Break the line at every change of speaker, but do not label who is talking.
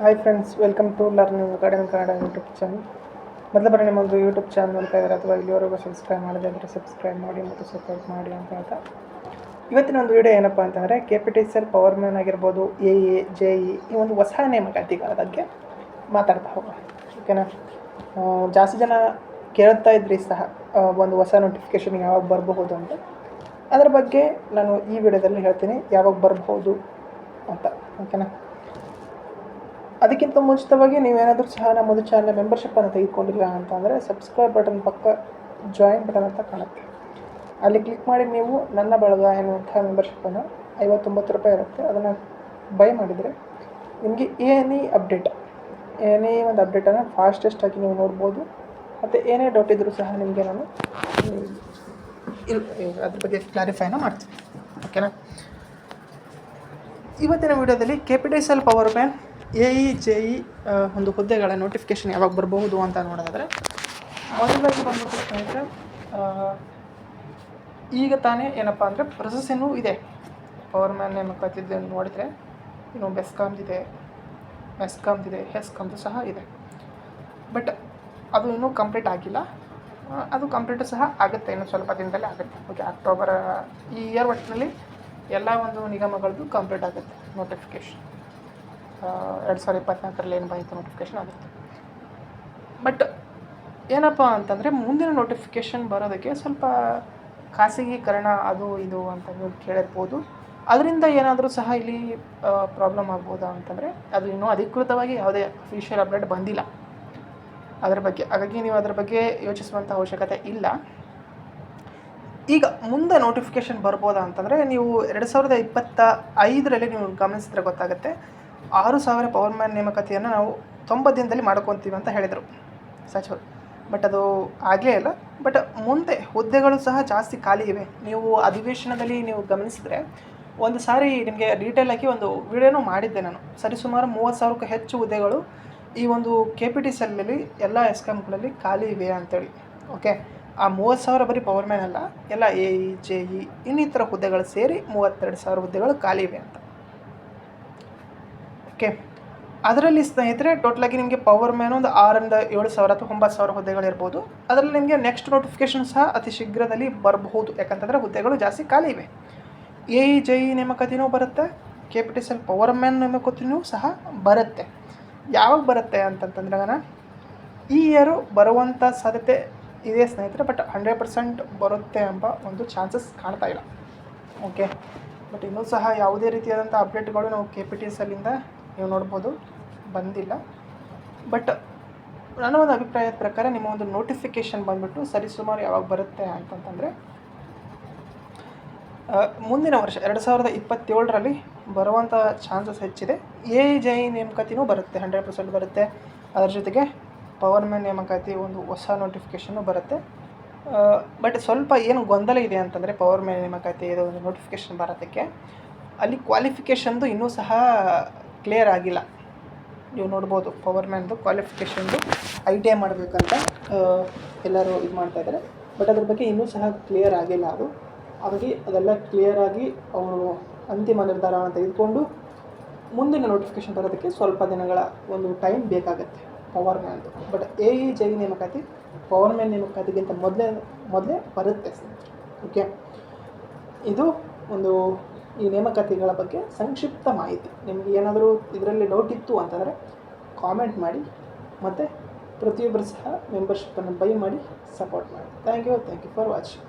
Hi friends, welcome to learning academy Kannada YouTube channel. ಮೊದಲ ಬಾರಿ ನಿಮ್ಮೊಂದು ಯೂಟ್ಯೂಬ್ ಚಾನಲ್ ನೋಡ್ತಾ ಇದ್ದಾರೆ ಅಥವಾ ಇಲ್ಲಿವರೆಗೂ ಸಬ್ಸ್ಕ್ರೈಬ್ ಮಾಡದೇ ಇದ್ದರೆ ಸಬ್ಸ್ಕ್ರೈಬ್ ಮಾಡಿ ಮತ್ತು ಸಪೋರ್ಟ್ ಮಾಡಿ ಅಂತ ಹೇಳ್ತಾ ಇವತ್ತಿನ ಒಂದು ವಿಡಿಯೋ ಏನಪ್ಪ ಅಂತಂದರೆ KPTCL ಪವರ್ ಮ್ಯಾನ್ ಆಗಿರ್ಬೋದು, JE ಈ ಒಂದು ಹೊಸ ನೇಮಕಾತಿಗಳ ಬಗ್ಗೆ ಮಾತಾಡ್ತಾ ಹೋಗೋಣ. ಓಕೆನಾ? ಜಾಸ್ತಿ ಜನ ಕೇಳ್ತಾ ಇದ್ರಿ ಸಹ ಒಂದು ಹೊಸ ನೋಟಿಫಿಕೇಷನ್ ಯಾವಾಗ ಬರಬಹುದು ಅಂತ. ಅದರ ಬಗ್ಗೆ ನಾನು ಈ ವಿಡಿಯೋದಲ್ಲಿ ಹೇಳ್ತೀನಿ ಯಾವಾಗ ಬರಬಹುದು ಅಂತ. ಓಕೆನಾ? ಅದಕ್ಕಿಂತ ಮುಂಚಿತವಾಗಿ ನೀವೇನಾದರೂ ಸಹ ನಮ್ಮದು ಚಾನಲ್ ಮೆಂಬರ್ಶಿಪ್ಪನ್ನು ತೆಗೆದುಕೊಂಡಿಲ್ಲ ಅಂತಂದರೆ ಸಬ್ಸ್ಕ್ರೈಬ್ ಬಟನ್ ಪಕ್ಕ ಜಾಯಿನ್ ಬಟನ್ ಅಂತ ಕಾಣುತ್ತೆ, ಅಲ್ಲಿ ಕ್ಲಿಕ್ ಮಾಡಿ ನೀವು ನನ್ನ ಬಳಗ ಎನ್ನುವಂಥ ಮೆಂಬರ್ಶಿಪ್ಪನ್ನು 59 ರೂಪಾಯಿ ಇರುತ್ತೆ. ಅದನ್ನು ಬೈ ಮಾಡಿದರೆ ನಿಮಗೆ ಏನೇ ಒಂದು ಅಪ್ಡೇಟನ್ನು ಫಾಸ್ಟೆಸ್ಟಾಗಿ ನೀವು ನೋಡ್ಬೋದು. ಮತ್ತು ಏನೇ ಡೌಟ್ ಇದ್ದರೂ ಸಹ ನಿಮಗೆ ನಾನು ಅದ್ರ ಬಗ್ಗೆ ಕ್ಲಾರಿಫೈನ ಮಾಡ್ತೀನಿ. ಓಕೆನಾ? ಇವತ್ತಿನ ವಿಡಿಯೋದಲ್ಲಿ KPTCL ಪವರ್ ಮ್ಯಾನ್ JE ಒಂದು ಹುದ್ದೆಗಳ ನೋಟಿಫಿಕೇಷನ್ ಯಾವಾಗ ಬರಬಹುದು ಅಂತ ನೋಡೋದಾದರೆ, ಮೊದಲಾಗಿ ಬಂದ್ಬಿಟ್ಟು ಸ್ನೇಹಿತರೆ, ಈಗ ತಾನೇ ಏನಪ್ಪ ಅಂದರೆ ಪ್ರೊಸೆಸ್ ಇನ್ನೂ ಇದೆ. ಪವರ್ ಮ್ಯಾನ್ ನೇಮಕಾತಿದ್ದು ನೋಡಿದರೆ ಇನ್ನು ಬೆಸ್ಕಾಮ್ದಿದೆ, ಹೆಸ್ಕಾಮ್ದು ಸಹ ಇದೆ. ಬಟ್ ಅದು ಇನ್ನೂ ಕಂಪ್ಲೀಟ್ ಆಗಿಲ್ಲ. ಅದು ಕಂಪ್ಲೀಟು ಸಹ ಆಗುತ್ತೆ, ಇನ್ನು ಸ್ವಲ್ಪ ದಿನದಲ್ಲೇ ಆಗುತ್ತೆ. ಓಕೆ, ಅಕ್ಟೋಬರ್ ಈ ಇಯರ್ ಒಟ್ಟಿನಲ್ಲಿ ಎಲ್ಲ ಒಂದು ನಿಗಮಗಳದ್ದು ಕಂಪ್ಲೀಟ್ ಆಗುತ್ತೆ ನೋಟಿಫಿಕೇಷನ್. 2024ರಲ್ಲಿ ಏನು ಬಂತು ನೋಟಿಫಿಕೇಷನ್ ಆಗುತ್ತೆ. ಬಟ್ ಏನಪ್ಪ ಅಂತಂದರೆ ಮುಂದಿನ ನೋಟಿಫಿಕೇಷನ್ ಬರೋದಕ್ಕೆ ಸ್ವಲ್ಪ ಖಾಸಗೀಕರಣ ಅದು ಇದು ಅಂತ ನೀವು ಕೇಳಿರ್ಬೋದು. ಅದರಿಂದ ಏನಾದರೂ ಸಹ ಇಲ್ಲಿ ಪ್ರಾಬ್ಲಮ್ ಆಗ್ಬೋದಾ ಅಂತಂದರೆ, ಅದು ಇನ್ನೂ ಅಧಿಕೃತವಾಗಿ ಯಾವುದೇ ಅಫಿಷಿಯಲ್ ಅಪ್ಡೇಟ್ ಬಂದಿಲ್ಲ ಅದರ ಬಗ್ಗೆ. ಹಾಗಾಗಿ ನೀವು ಅದರ ಬಗ್ಗೆ ಯೋಚಿಸುವಂಥ ಅವಶ್ಯಕತೆ ಇಲ್ಲ. ಈಗ ಮುಂದೆ ನೋಟಿಫಿಕೇಷನ್ ಬರ್ಬೋದಾ ಅಂತಂದರೆ, ನೀವು 2025ರಲ್ಲಿ ನೀವು ಗಮನಿಸಿದ್ರೆ ಗೊತ್ತಾಗುತ್ತೆ. 6,000 ಪವರ್ ಮ್ಯಾನ್ ನೇಮಕಾತಿಯನ್ನು ನಾವು 90 ದಿನದಲ್ಲಿ ಮಾಡ್ಕೊತೀವಿ ಅಂತ ಹೇಳಿದರು ಸಚಿವರು. ಬಟ್ ಅದು ಆಗಲೇ ಇಲ್ಲ. ಬಟ್ ಮುಂದೆ ಹುದ್ದೆಗಳು ಸಹ ಜಾಸ್ತಿ ಖಾಲಿ ಇವೆ. ನೀವು ಅಧಿವೇಶನದಲ್ಲಿ ನೀವು ಗಮನಿಸಿದರೆ ಒಂದು ಸಾರಿ ನಿಮಗೆ ಡೀಟೇಲಾಗಿ ಒಂದು ವಿಡಿಯೋನೂ ಮಾಡಿದ್ದೆ ನಾನು. ಸರಿಸುಮಾರು 30,000ಕ್ಕೂ ಹೆಚ್ಚು ಹುದ್ದೆಗಳು ಈ ಒಂದು KPTCLನಲ್ಲಿ ಎಲ್ಲ ಎಸ್ಕಾಮ್ಗಳಲ್ಲಿ ಖಾಲಿ ಇವೆ ಅಂತೇಳಿ. ಓಕೆ, ಆ 30,000 ಬರೀ ಪವರ್ ಮ್ಯಾನ್ ಅಲ್ಲ, ಎಲ್ಲ AE JE ಇನ್ನಿತರ ಹುದ್ದೆಗಳು ಸೇರಿ 32,000 ಹುದ್ದೆಗಳು ಖಾಲಿ ಇವೆ ಅಂತ. ಓಕೆ, ಅದರಲ್ಲಿ ಸ್ನೇಹಿತರೆ ಟೋಟಲಾಗಿ ನಿಮಗೆ ಪವರ್ ಮ್ಯಾನ್ ಒಂದು 6ರಿಂದ 7,000 ಅಥವಾ 9,000 ಹುದ್ದೆಗಳಿರ್ಬೋದು. ಅದರಲ್ಲಿ ನಿಮಗೆ ನೆಕ್ಸ್ಟ್ ನೋಟಿಫಿಕೇಷನ್ ಸಹ ಅತಿ ಶೀಘ್ರದಲ್ಲಿ ಬರಬಹುದು, ಯಾಕಂತಂದರೆ ಹುದ್ದೆಗಳು ಜಾಸ್ತಿ ಖಾಲಿ ಇವೆ. AE JE ನೇಮಕಾತಿನೂ ಬರುತ್ತೆ, KPTCL ಪವರ್ ಮ್ಯಾನ್ ನೇಮಕಾತಿನೂ ಸಹ ಬರುತ್ತೆ. ಯಾವಾಗ ಬರುತ್ತೆ ಅಂತಂತಂದಾಗ ಈ ಇಯರು ಬರುವಂಥ ಸಾಧ್ಯತೆ ಇದೆ ಸ್ನೇಹಿತರೆ. ಬಟ್ 100% ಬರುತ್ತೆ ಎಂಬ ಒಂದು ಚಾನ್ಸಸ್ ಕಾಣ್ತಾ ಇಲ್ಲ. ಓಕೆ, ಬಟ್ ಇನ್ನೂ ಸಹ ಯಾವುದೇ ರೀತಿಯಾದಂಥ ಅಪ್ಡೇಟ್ಗಳು ನಾವು KPTCLಯಿಂದ ನೀವು ನೋಡ್ಬೋದು ಬಂದಿಲ್ಲ. ಬಟ್ ನನ್ನ ಒಂದು ಅಭಿಪ್ರಾಯದ ಪ್ರಕಾರ ನಿಮ್ಮ ಒಂದು ನೋಟಿಫಿಕೇಷನ್ ಬಂದುಬಿಟ್ಟು ಸರಿಸುಮಾರು ಯಾವಾಗ ಬರುತ್ತೆ ಅಂತಂತಂದರೆ, ಮುಂದಿನ ವರ್ಷ 2027ರಲ್ಲಿ ಬರುವಂಥ ಚಾನ್ಸಸ್ ಹೆಚ್ಚಿದೆ. AE JE ನೇಮಕಾತಿನೂ ಬರುತ್ತೆ, 100% ಬರುತ್ತೆ. ಅದರ ಜೊತೆಗೆ ಪವರ್ ಮ್ಯಾನ್ ನೇಮಕಾತಿ ಒಂದು ಹೊಸ ನೋಟಿಫಿಕೇಷನ್ನು ಬರುತ್ತೆ. ಬಟ್ ಸ್ವಲ್ಪ ಏನು ಗೊಂದಲ ಇದೆ ಅಂತಂದರೆ, ಪವರ್ ಮ್ಯಾನ್ ನೇಮಕಾತಿ ಇದು ಒಂದು ನೋಟಿಫಿಕೇಷನ್ ಬರೋದಕ್ಕೆ ಅಲ್ಲಿ ಕ್ವಾಲಿಫಿಕೇಷನ್ದು ಇನ್ನೂ ಸಹ ಕ್ಲಿಯರ್ ಆಗಿಲ್ಲ. ನೀವು ನೋಡ್ಬೋದು ಪವರ್ ಮ್ಯಾನ್ದು ಕ್ವಾಲಿಫಿಕೇಷನ್ದು ITI ಮಾಡಬೇಕಂತ ಎಲ್ಲರೂ ಇದು ಮಾಡ್ತಾಯಿದ್ದಾರೆ. ಬಟ್ ಅದ್ರ ಬಗ್ಗೆ ಇನ್ನೂ ಸಹ ಕ್ಲಿಯರ್ ಆಗಿಲ್ಲ ಅದು. ಹಾಗಾಗಿ ಅದೆಲ್ಲ ಕ್ಲಿಯರಾಗಿ ಅವರು ಅಂತಿಮ ನಿರ್ಧಾರವನ್ನು ತೆಗೆದುಕೊಂಡು ಮುಂದಿನ ನೋಟಿಫಿಕೇಷನ್ ಬರೋದಕ್ಕೆ ಸ್ವಲ್ಪ ದಿನಗಳ ಒಂದು ಟೈಮ್ ಬೇಕಾಗುತ್ತೆ ಪವರ್ ಮ್ಯಾನ್ದು. ಬಟ್ AE JE ನೇಮಕಾತಿ ಪವರ್ ಮ್ಯಾನ್ ನೇಮಕಾತಿಗಿಂತ ಮೊದಲೇ ಬರುತ್ತೆ. ಓಕೆ, ಇದು ಒಂದು ಈ ನೇಮಕಾತಿಗಳ ಬಗ್ಗೆ ಸಂಕ್ಷಿಪ್ತ ಮಾಹಿತಿ. ನಿಮಗೆ ಏನಾದರೂ ಇದರಲ್ಲಿ ಡೌಟ್ ಇತ್ತು ಅಂತಂದರೆ ಕಾಮೆಂಟ್ ಮಾಡಿ, ಮತ್ತು ಪ್ರತಿಯೊಬ್ಬರು ಸಹ ಮೆಂಬರ್ಶಿಪ್ಪನ್ನು ಬೈ ಮಾಡಿ ಸಪೋರ್ಟ್ ಮಾಡಿ. Thank you for watching.